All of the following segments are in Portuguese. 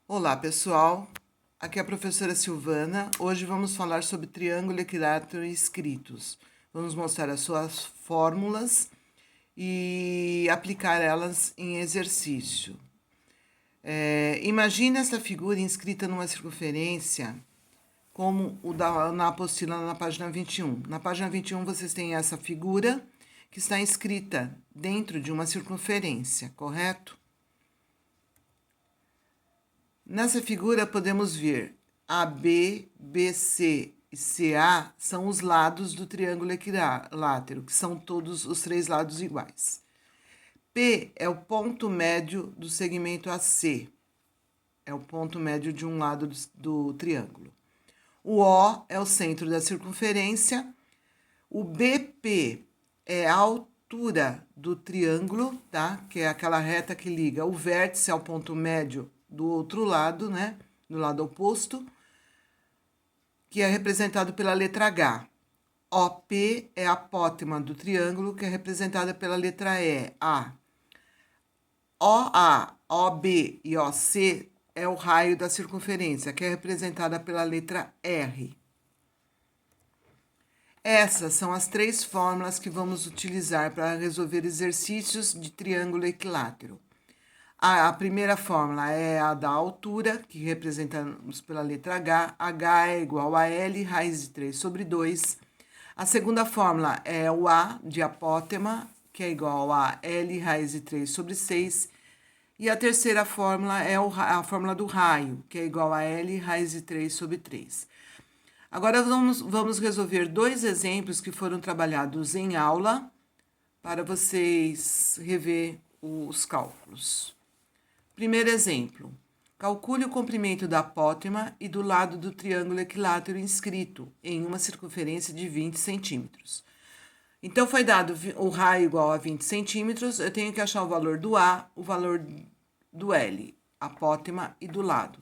Olá, pessoal. Aqui é a professora Silvana. Hoje vamos falar sobre triângulo equilátero e escritos. Vamos mostrar as suas fórmulas e aplicar elas em exercício. Imagine essa figura inscrita numa circunferência, como na apostila na página 21. Na página 21 vocês têm essa figura que está inscrita dentro de uma circunferência, correto? Nessa figura podemos ver AB, BC e CA são os lados do triângulo equilátero, que são todos os três lados iguais. P é o ponto médio do segmento AC, é o ponto médio de um lado do triângulo. O O é o centro da circunferência. O BP é a altura do triângulo, tá? Que é aquela reta que liga o vértice ao ponto médio do outro lado, né? Do lado oposto, que é representado pela letra H. OP é a apótema do triângulo, que é representada pela letra E, A. OA, OB e OC é o raio da circunferência, que é representada pela letra R. Essas são as três fórmulas que vamos utilizar para resolver exercícios de triângulo equilátero. A primeira fórmula é a da altura, que representamos pela letra H. H é igual a L, raiz de 3 sobre 2. A segunda fórmula é o A, de apótema, que é igual a L, raiz de 3 sobre 6. E a terceira fórmula é a fórmula do raio, que é igual a L, raiz de 3 sobre 3. Agora vamos resolver dois exemplos que foram trabalhados em aula para vocês rever os cálculos. Primeiro exemplo. Calcule o comprimento da apótema e do lado do triângulo equilátero inscrito em uma circunferência de 20 centímetros. Então, foi dado o raio igual a 20 centímetros, eu tenho que achar o valor do A, o valor do L, apótema e do lado.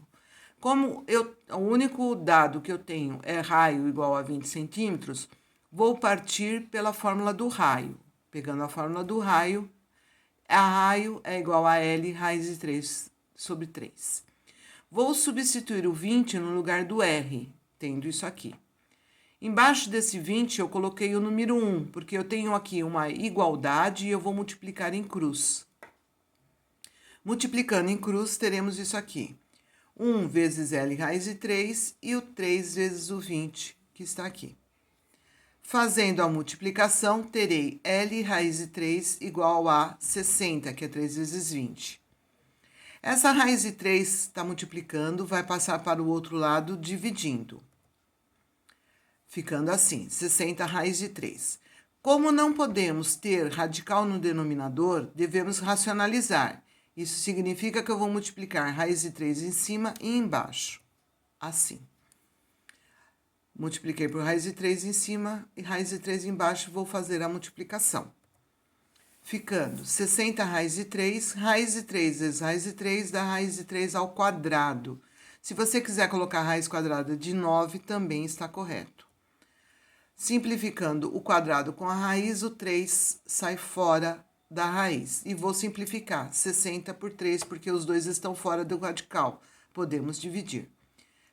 Como o único dado que eu tenho é raio igual a 20 centímetros, vou partir pela fórmula do raio. Pegando a fórmula do raio, a raio é igual a L raiz de 3 sobre 3. Vou substituir o 20 no lugar do R, tendo isso aqui. Embaixo desse 20 eu coloquei o número 1, porque eu tenho aqui uma igualdade e eu vou multiplicar em cruz. Multiplicando em cruz, teremos isso aqui. 1 vezes L raiz de 3 e o 3 vezes o 20, que está aqui. Fazendo a multiplicação, terei L raiz de 3 igual a 60, que é 3 vezes 20. Essa raiz de 3 está multiplicando, vai passar para o outro lado, dividindo. Ficando assim, 60 raiz de 3. Como não podemos ter radical no denominador, devemos racionalizar. Isso significa que eu vou multiplicar raiz de 3 em cima e embaixo. Assim. Multipliquei por raiz de 3 em cima e raiz de 3 embaixo, vou fazer a multiplicação. Ficando 60 raiz de 3 vezes raiz de 3 dá raiz de 3 ao quadrado. Se você quiser colocar raiz quadrada de 9, também está correto. Simplificando o quadrado com a raiz, o 3 sai fora da raiz. E vou simplificar 60 por 3, porque os dois estão fora do radical. Podemos dividir.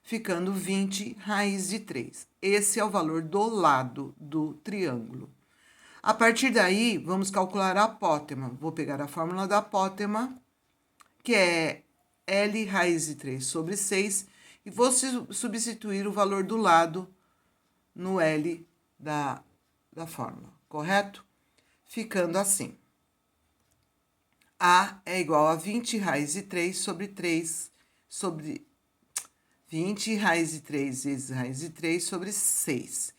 Ficando 20 raiz de 3. Esse é o valor do lado do triângulo. A partir daí, vamos calcular a apótema. Vou pegar a fórmula da apótema, que é L raiz de 3 sobre 6, e vou substituir o valor do lado no L da fórmula, correto? Ficando assim. A é igual a 20 raiz de 3 sobre 3 sobre 20 raiz de 3 vezes raiz de 3 sobre 6.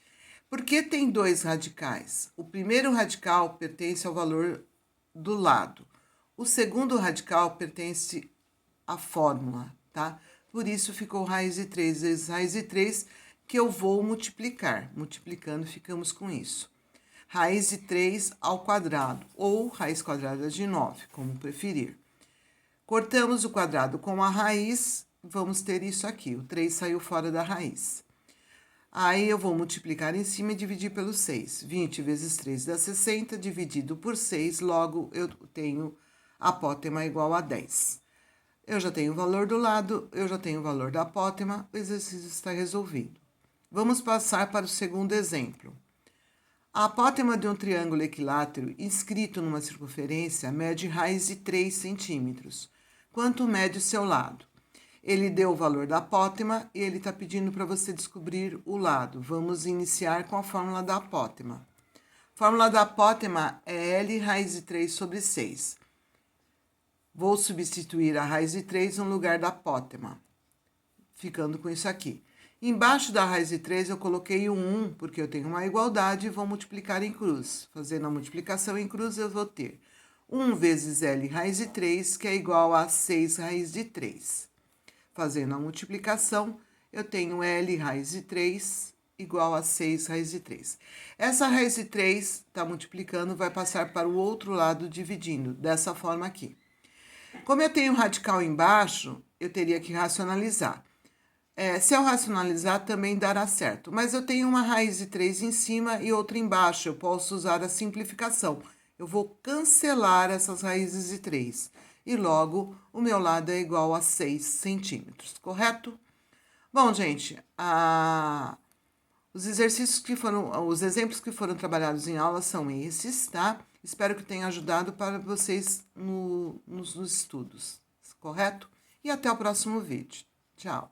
Por que tem dois radicais? O primeiro radical pertence ao valor do lado. O segundo radical pertence à fórmula, tá? Por isso ficou raiz de 3 vezes raiz de 3, que eu vou multiplicar. Multiplicando, ficamos com isso. Raiz de 3 ao quadrado, ou raiz quadrada de 9, como preferir. Cortamos o quadrado com a raiz, vamos ter isso aqui. O 3 saiu fora da raiz. Aí eu vou multiplicar em cima e dividir pelo 6. 20 vezes 3 dá 60, dividido por 6, logo eu tenho apótema igual a 10. Eu já tenho o valor do lado, eu já tenho o valor da apótema, o exercício está resolvido. Vamos passar para o segundo exemplo. A apótema de um triângulo equilátero inscrito numa circunferência mede raiz de 3 centímetros. Quanto mede o seu lado? Ele deu o valor da apótema e ele está pedindo para você descobrir o lado. Vamos iniciar com a fórmula da apótema. A fórmula da apótema é L raiz de 3 sobre 6. Vou substituir a raiz de 3 no lugar da apótema, ficando com isso aqui. Embaixo da raiz de 3 eu coloquei o 1, porque eu tenho uma igualdade e vou multiplicar em cruz. Fazendo a multiplicação em cruz, eu vou ter 1 vezes L raiz de 3, que é igual a 6 raiz de 3. Fazendo a multiplicação, eu tenho L raiz de 3 igual a 6 raiz de 3. Essa raiz de 3 está multiplicando, vai passar para o outro lado dividindo, dessa forma aqui. Como eu tenho um radical embaixo, eu teria que racionalizar. Se eu racionalizar, também dará certo. Mas eu tenho uma raiz de 3 em cima e outra embaixo. Eu posso usar a simplificação. Eu vou cancelar essas raízes de 3. E logo, o meu lado é igual a 6 centímetros, correto? Bom, gente, os exemplos que foram trabalhados em aula são esses, tá? Espero que tenha ajudado para vocês nos estudos, correto? E até o próximo vídeo. Tchau!